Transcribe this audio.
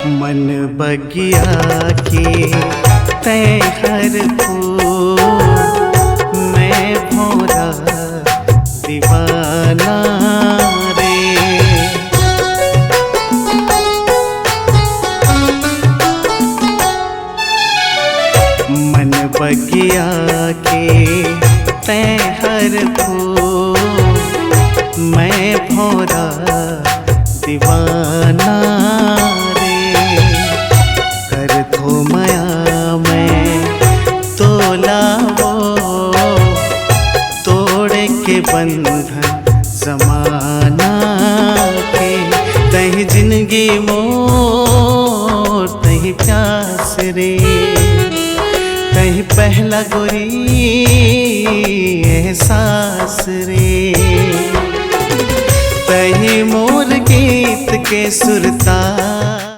मन बगिया की तय हर फूल, मैं भौरा दीवाना रे। मन बगिया के तय हर फूल, मैं भौरा दीवाना रे। कर दो माया मैं तोला वो, तोड़े के बंधन जमाना के। तही जिंदगी मोर तही प्यास रे, तही पहला गोरी एहसास रे। तही मोर गीत के सुरता